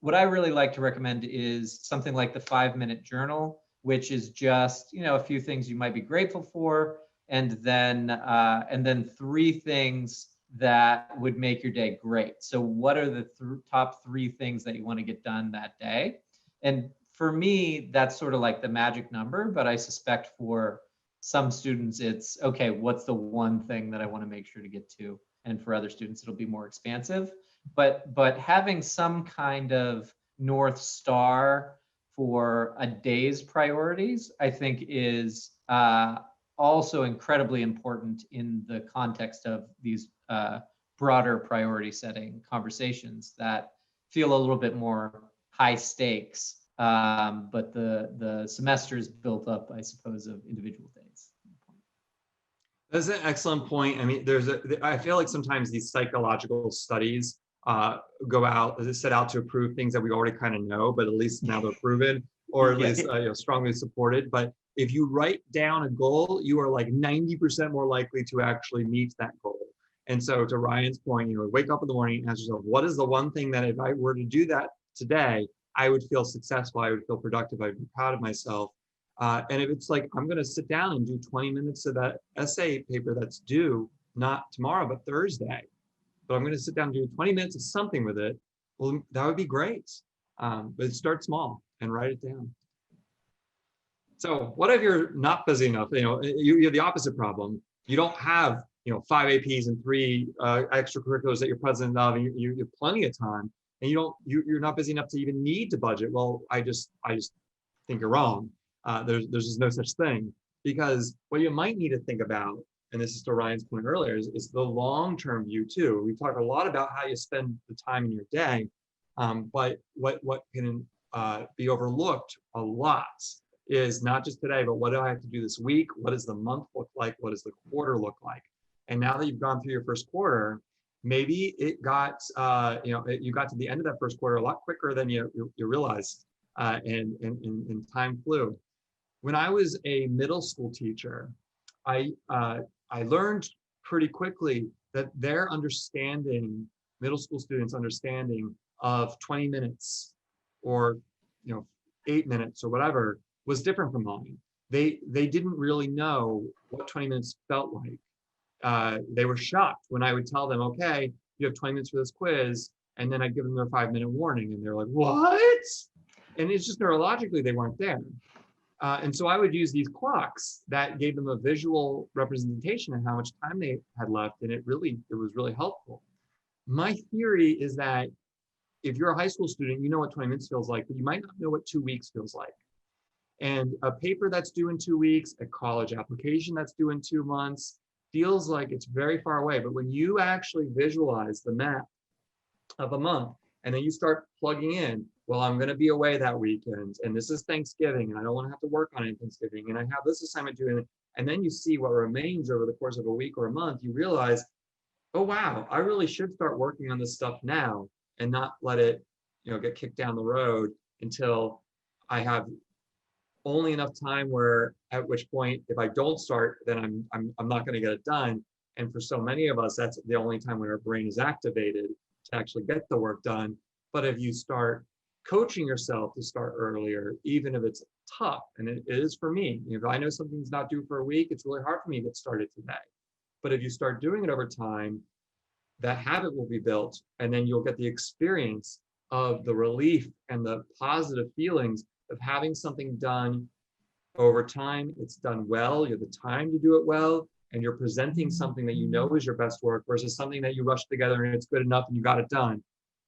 S2: What I really like to recommend is something like the 5-minute journal, which is just, a few things you might be grateful for, and then 3 things that would make your day great. So what are the top 3 things that you want to get done that day? And for me, that's sort of like the magic number, but I suspect for some students, it's, okay, what's the one thing that I want to make sure to get to? And for other students, it'll be more expansive. But having some kind of North Star for a day's priorities, I think is also incredibly important in the context of these broader priority setting conversations that feel a little bit more high stakes, but the semester is built up, I suppose, of individual days.
S1: That's an excellent point. I mean, I feel like sometimes these psychological studies go out, set out to prove things that we already kind of know, but at least now they're proven, or at
S2: Yeah.
S1: least strongly supported. But if you write down a goal, you are like 90% more likely to actually meet that goal. And so, to Ryan's point, wake up in the morning and ask yourself, what is the one thing that if I were to do that today, I would feel successful, I would feel productive, I'd be proud of myself. And if it's like, I'm going to sit down and do 20 minutes of that essay paper that's due, not tomorrow, but Thursday, but I'm going to sit down and do 20 minutes of something with it, well, that would be great. But start small and write it down. So what if you're not busy enough? You have the opposite problem. You don't have, 5 APs and 3 extracurriculars that you're president of, and you have plenty of time, and you're not busy enough to even need to budget. Well, I just think you're wrong. There's just no such thing, because what you might need to think about, and this is to Ryan's point earlier, is the long-term view too. We talk a lot about how you spend the time in your day, but what can be overlooked a lot is not just today, but what do I have to do this week? What does the month look like? What does the quarter look like? And now that you've gone through your first quarter, maybe it got you got to the end of that first quarter a lot quicker than you realized, and time flew. When I was a middle school teacher, I learned pretty quickly that their understanding, middle school students' understanding of 20 minutes or 8 minutes or whatever was different from mine. They didn't really know what 20 minutes felt like. They were shocked when I would tell them, okay, you have 20 minutes for this quiz, and then I'd give them their 5-minute warning, and they're like, what? And it's just neurologically they weren't there. And so I would use these clocks that gave them a visual representation of how much time they had left, and it was really helpful. My theory is that if you're a high school student, you know what 20 minutes feels like, but you might not know what 2 weeks feels like. And a paper that's due in 2 weeks, a college application that's due in 2 months, feels like it's very far away. But when you actually visualize the map of a month, and then you start plugging in, well, I'm going to be away that weekend, and this is Thanksgiving, and I don't want to have to work on it Thanksgiving, and I have this assignment due, and then you see what remains over the course of a week or a month, you realize, oh, wow, I really should start working on this stuff now and not let it, get kicked down the road until I have only enough time where, at which point, if I don't start, then I'm not going to get it done. And for so many of us, that's the only time when our brain is activated to actually get the work done. But if you start coaching yourself to start earlier, even if it's tough, and it is for me, if I know something's not due for a week, it's really hard for me to get started today. But if you start doing it over time, that habit will be built, and then you'll get the experience of the relief and the positive feelings of having something done over time. It's done well, you have the time to do it well, and you're presenting something that you know is your best work versus something that you rushed together and it's good enough and you got it done.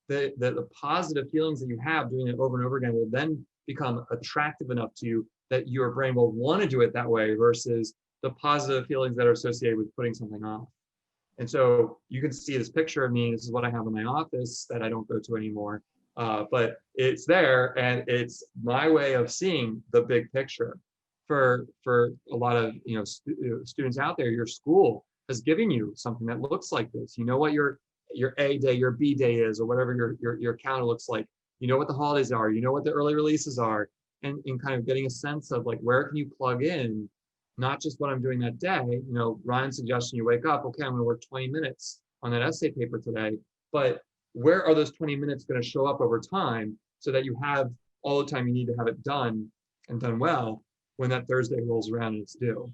S1: The positive feelings that you have doing it over and over again will then become attractive enough to you that your brain will want to do it that way versus the positive feelings that are associated with putting something off. And so you can see this picture of me. This is what I have in my office that I don't go to anymore. But it's there, and it's my way of seeing the big picture. For a lot of students out there, your school has given you something that looks like this. You know what your A day, your B day is, or whatever your calendar looks like. You know what the holidays are. You know what the early releases are, and kind of getting a sense of like, where can you plug in, not just what I'm doing that day. Ryan's suggestion, you wake up, okay, I'm going to work 20 minutes on that essay paper today, but where are those 20 minutes going to show up over time so that you have all the time you need to have it done and done well when that Thursday rolls around and it's due.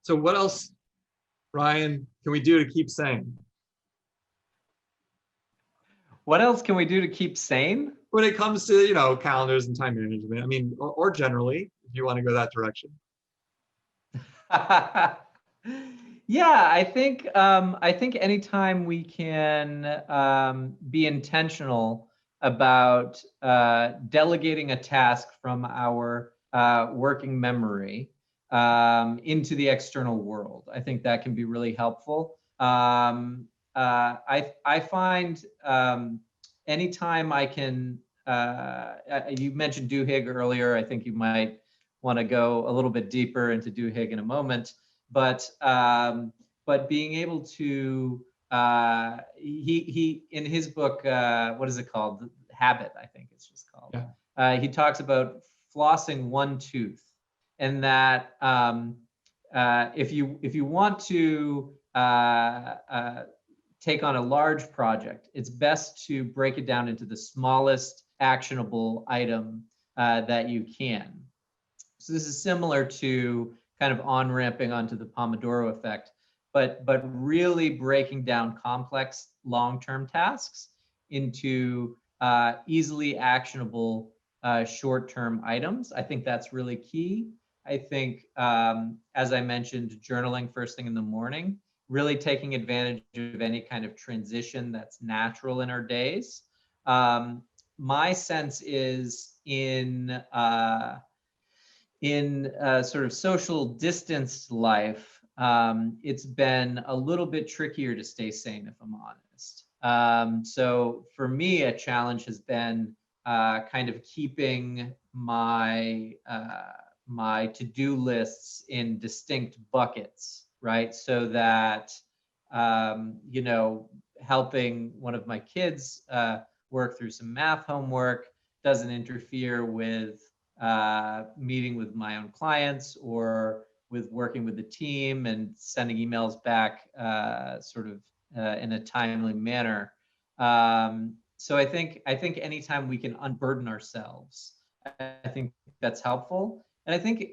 S1: So what else, Ryan, can we do to keep sane?
S2: What else can we do to keep sane?
S1: When it comes to, calendars and time management, I mean, or generally, if you want to go that direction.
S2: Yeah, I think anytime we can be intentional about delegating a task from our working memory into the external world, I think that can be really helpful. I find anytime I can, you mentioned Duhigg earlier, I think you might want to go a little bit deeper into Duhigg in a moment. But being able to he in his book, what is it called? Habit, I think it's just called.
S1: Yeah.
S2: He talks about flossing one tooth, and that if you want to take on a large project, it's best to break it down into the smallest actionable item that you can. So this is similar to kind of on-ramping onto the Pomodoro effect, but really breaking down complex long-term tasks into easily actionable short-term items. I think that's really key. I think, as I mentioned, journaling first thing in the morning, really taking advantage of any kind of transition that's natural in our days. My sense is in sort of social distanced life, it's been a little bit trickier to stay sane, if I'm honest. So for me, a challenge has been kind of keeping my my to-do lists in distinct buckets, right? So that you know, helping one of my kids work through some math homework doesn't interfere with meeting with my own clients or with working with the team and sending emails back sort of in a timely manner. So I think anytime we can unburden ourselves, I think that's helpful. And I think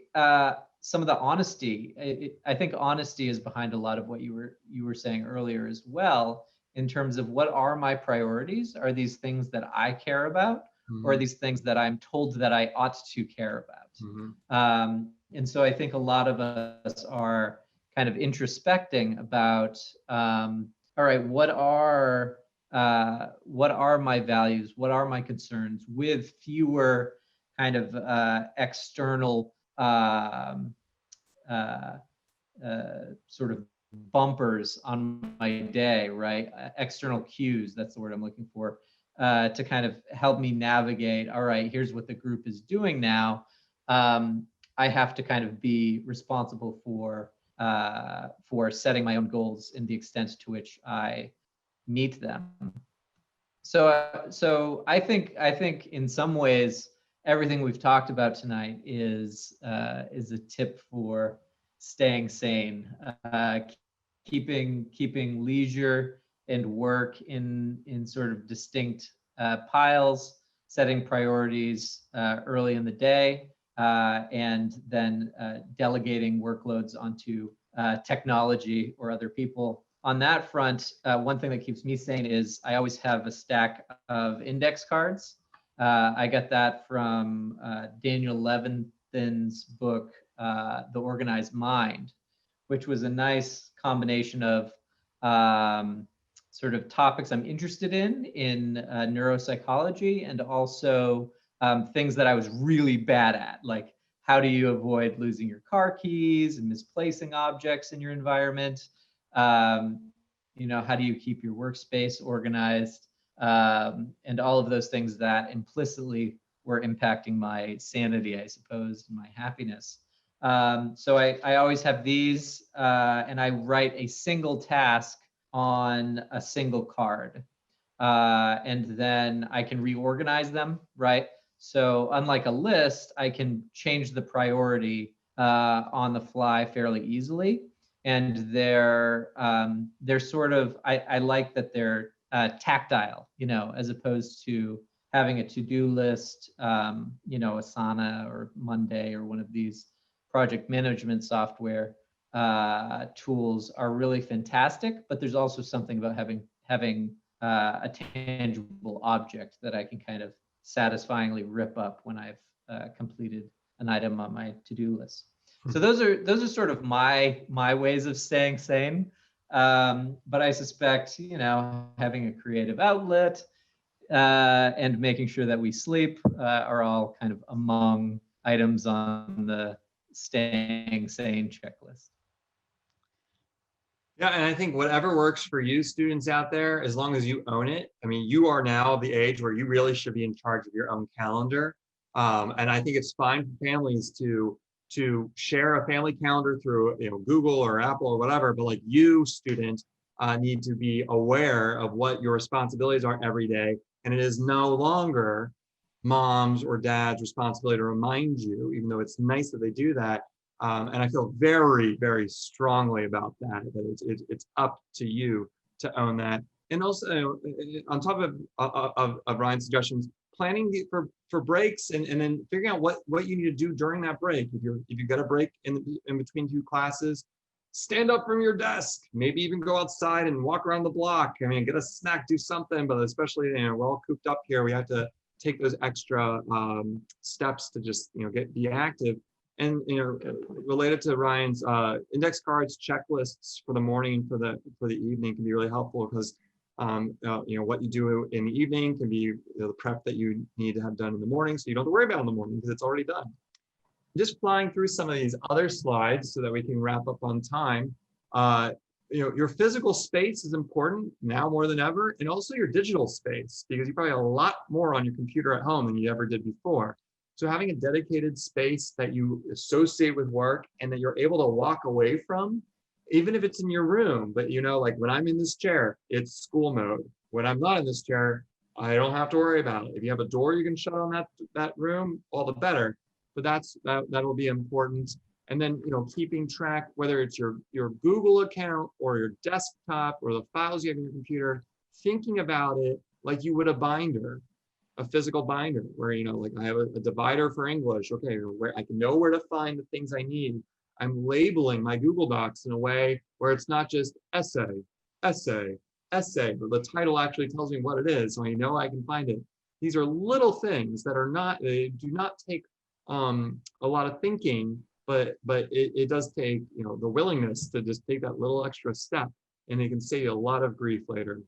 S2: some of the honesty, I think honesty is behind a lot of what you were saying earlier as well, in terms of what are my priorities? Are these things that I care about? Or are these things that I'm told that I ought to care about? And so I think a lot of us are kind of introspecting about, all right, what are my values? What are my concerns, with fewer kind of external sort of bumpers on my day, right? External cues, that's the word I'm looking for, to kind of help me navigate, all right, here's what the group is doing now. I have to kind of be responsible for setting my own goals in the extent to which I meet them. So I think in some ways, everything we've talked about tonight is a tip for staying sane, keeping leisure and work in sort of distinct piles, setting priorities early in the day, and then delegating workloads onto technology or other people. On that front, one thing that keeps me sane is I always have a stack of index cards. I got that from Daniel Levithin's book, The Organized Mind, which was a nice combination of sort of topics I'm interested in neuropsychology, and also things that I was really bad at, like how do you avoid losing your car keys and misplacing objects in your environment? You know, how do you keep your workspace organized? And all of those things that implicitly were impacting my sanity, I suppose, and my happiness. So I always have these, and I write a single task on a single card, and then I can reorganize them, right? So unlike a list, I can change the priority on the fly fairly easily. And they're sort of, I like that they're tactile, you know, as opposed to having a to-do list, you know, Asana or Monday or one of these project management software tools are really fantastic. But there's also something about having a tangible object that I can kind of satisfyingly rip up when I've completed an item on my to-do list. So those are sort of my ways of staying sane. But I suspect, you know, having a creative outlet and making sure that we sleep are all kind of among items on the staying sane checklist.
S1: Yeah, and I think whatever works for you, students out there, as long as you own it. I mean, you are now the age where you really should be in charge of your own calendar. And I think it's fine for families to share a family calendar through Google or Apple or whatever, but like you, student, need to be aware of what your responsibilities are every day. And it is no longer mom's or dad's responsibility to remind you, even though it's nice that they do that. And I feel very, very strongly about that, that it's up to you to own that. And also, on top of Ryan's suggestions, planning for breaks and then figuring out what you need to do during that break. If you get a break in between two classes, stand up from your desk, maybe even go outside and walk around the block. I mean, get a snack, do something, but especially, we're all cooped up here. We have to take those extra steps to just, be active. And, related to Ryan's index cards, checklists for the morning, for the evening can be really helpful because what you do in the evening can be the prep that you need to have done in the morning, so you don't have to worry about it in the morning because it's already done. Just flying through some of these other slides so that we can wrap up on time. Your physical space is important now more than ever, and also your digital space, because you probably have a lot more on your computer at home than you ever did before. So having a dedicated space that you associate with work and that you're able to walk away from, even if it's in your room, but like when I'm in this chair, it's school mode. When I'm not in this chair, I don't have to worry about it. If you have a door you can shut on that room, all the better. But that'll be important. And then keeping track, whether it's your Google account or your desktop or the files you have in your computer, thinking about it like you would a binder, a physical binder, where like I have a divider for English. Okay, where I can know where to find the things I need. I'm labeling my Google Docs in a way where it's not just essay, but the title actually tells me what it is, so I know I can find it. These are little things that they do not take a lot of thinking, but it does take the willingness to just take that little extra step, and it can save you a lot of grief later.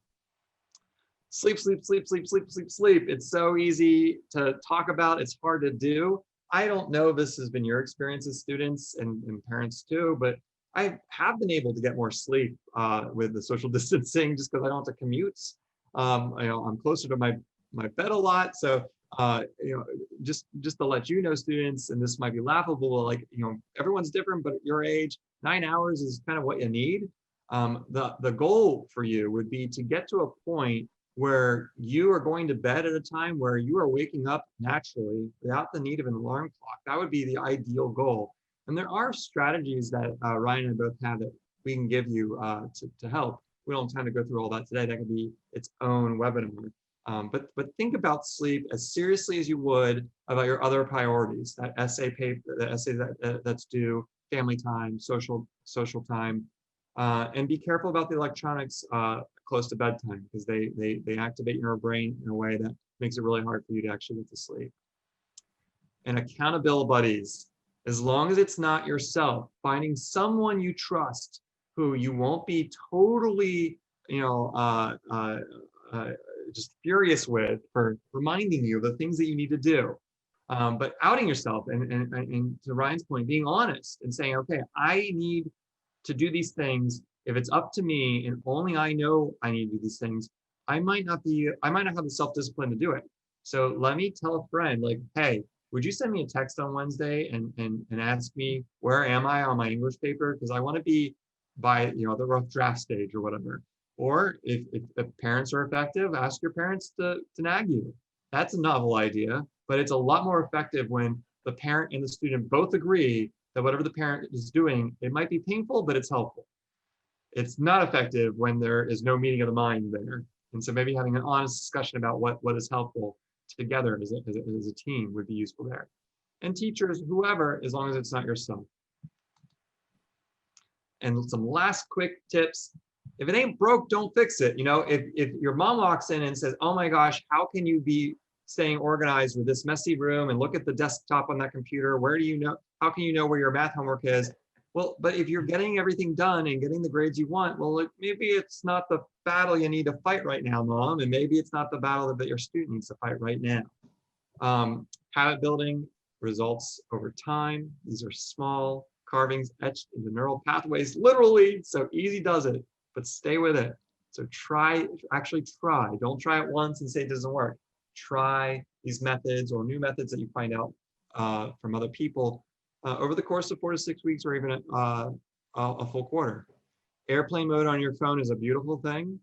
S1: Sleep. It's so easy to talk about. It's hard to do. I don't know if this has been your experience as students and parents too, but I have been able to get more sleep with the social distancing just because I don't have to commute. I'm closer to my bed a lot. So, just to let you know, students, and this might be laughable, like, everyone's different, but at your age, 9 hours is kind of what you need. The goal for you would be to get to a point where you are going to bed at a time where you are waking up naturally without the need of an alarm clock. That would be the ideal goal. And there are strategies that Ryan and I both have that we can give you to help. We don't have time to go through all that today. That could be its own webinar. But think about sleep as seriously as you would about your other priorities. That essay paper, the essay that's due, family time, social time, and be careful about the electronics close to bedtime, because they activate your brain in a way that makes it really hard for you to actually get to sleep. And accountability buddies, as long as it's not yourself, finding someone you trust who you won't be totally, just furious with for reminding you of the things that you need to do. But outing yourself and to Ryan's point, being honest and saying, okay, I need to do these things. If it's up to me and only I know I need to do these things, I might not have the self-discipline to do it. So let me tell a friend, like, hey, would you send me a text on Wednesday and ask me where am I on my English paper? Because I want to be by the rough draft stage or whatever. Or if parents are effective, ask your parents to nag you. That's a novel idea, but it's a lot more effective when the parent and the student both agree that whatever the parent is doing, it might be painful, but it's helpful. It's not effective when there is no meeting of the mind there. And so maybe having an honest discussion about what is helpful together as a team would be useful there. And teachers, whoever, as long as it's not yourself. And some last quick tips. If it ain't broke, don't fix it. If your mom walks in and says, oh my gosh, how can you be staying organized with this messy room, and look at the desktop on that computer? How can you know where your math homework is? Well, but if you're getting everything done and getting the grades you want, well, maybe it's not the battle you need to fight right now, Mom, and maybe it's not the battle that your student needs to fight right now. Habit building results over time. These are small carvings etched into neural pathways, literally, so easy does it, but stay with it. So actually try. Don't try it once and say it doesn't work. Try these methods or new methods that you find out from other people over the course of 4 to 6 weeks or even a full quarter. Airplane mode on your phone is a beautiful thing.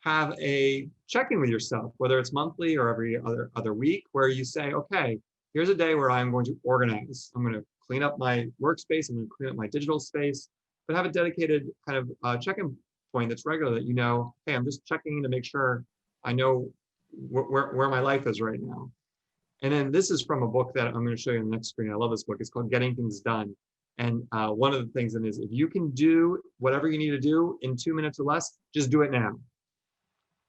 S1: Have a check-in with yourself, whether it's monthly or every other week, where you say, okay, here's a day where I'm going to organize. I'm going to clean up my workspace. I'm going to clean up my digital space, but have a dedicated kind of check-in point that's regular, that you know, hey, I'm just checking in to make sure I know where my life is right now. And then this is from a book that I'm going to show you on the next screen. I love this book. It's called Getting Things Done. And one of the things in it is, if you can do whatever you need to do in 2 minutes or less, just do it now.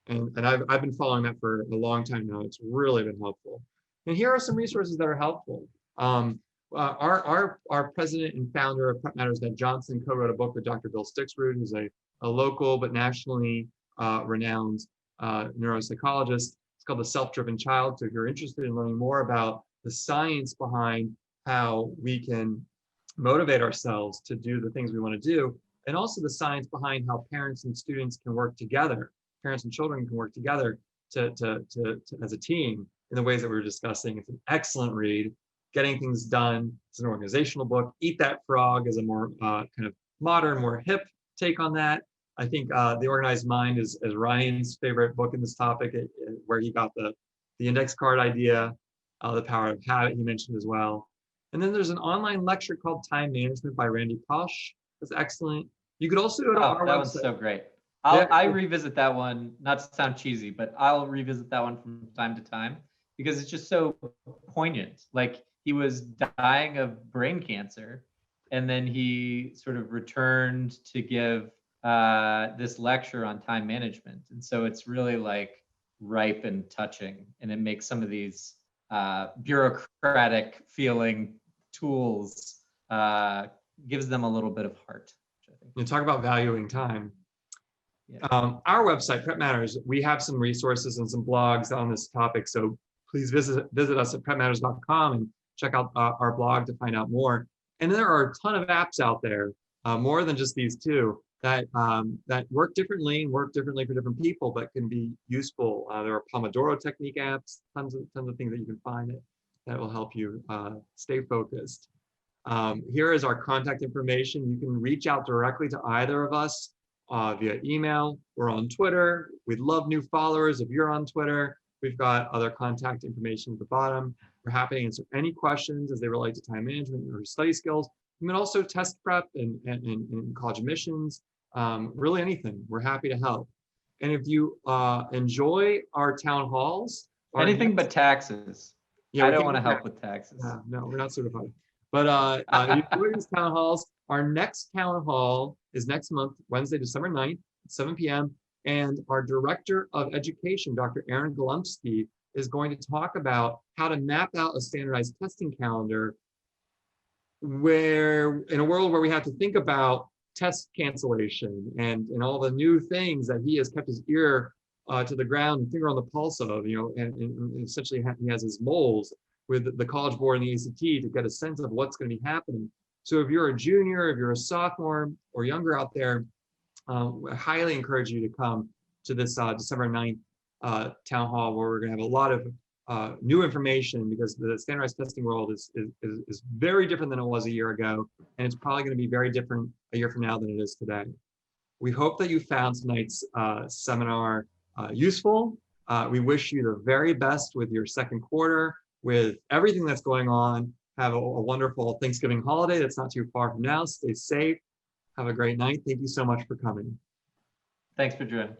S1: And I've been following that for a long time now. It's really been helpful. And here are some resources that are helpful. Our president and founder of Prep Matters, Ned Johnson, co-wrote a book with Dr. Bill Stixrud, who's a local but nationally renowned neuropsychologist. It's called The Self-Driven Child. So if you're interested in learning more about the science behind how we can motivate ourselves to do the things we want to do, and also the science behind how parents and students can work together, parents and children can work together to as a team in the ways that we were discussing. It's an excellent read. Getting Things Done. It's an organizational book. Eat That Frog is a more kind of modern, more hip take on that. I think The Organized Mind is Ryan's favorite book in this topic, where he got the index card idea, The Power of Habit he mentioned as well. And then there's an online lecture called Time Management by Randy Pausch. That's excellent. You could also go to our website.
S2: That one's so great. I revisit that one, not to sound cheesy, but I'll revisit that one from time to time because it's just so poignant. Like, he was dying of brain cancer, and then he sort of returned to give this lecture on time management. And so it's really like ripe and touching, and it makes some of these bureaucratic feeling tools, gives them a little bit of heart.
S1: You talk about valuing time.
S2: Yeah.
S1: Our website, Prep Matters, we have some resources and some blogs on this topic. So please visit us at prepmatters.com and check out our blog to find out more. And there are a ton of apps out there, more than just these two, that work differently for different people, but can be useful. There are Pomodoro Technique apps, tons of things that you can find that will help you stay focused. Here is our contact information. You can reach out directly to either of us via email. We're on Twitter. We'd love new followers. If you're on Twitter, we've got other contact information at the bottom. We're happy to answer any questions as they relate to time management or study skills. And then also test prep and college admissions, really anything. We're happy to help. And if you enjoy our town halls.
S2: Anything but taxes. Yeah, I don't want to help with taxes.
S1: No, we're not certified. But if you enjoy these town halls, our next town hall is next month, Wednesday, December 9th, at 7 p.m. And our Director of Education, Dr. Aaron Golumsky, is going to talk about how to map out a standardized testing calendar where, in a world where we have to think about test cancellation and all the new things that he has kept his ear to the ground and finger on the pulse of, and essentially he has his moles with the College Board and the ACT to get a sense of what's going to be happening. So if you're a junior, if you're a sophomore or younger out there, I highly encourage you to come to this December 9th town hall, where we're going to have a lot of new information, because the standardized testing world is very different than it was a year ago, and it's probably going to be very different a year from now than it is today. We hope that you found tonight's seminar useful. We wish you the very best with your second quarter, with everything that's going on. Have a wonderful Thanksgiving holiday that's not too far from now. Stay safe. Have a great night. Thank you so much for coming.
S2: Thanks for joining.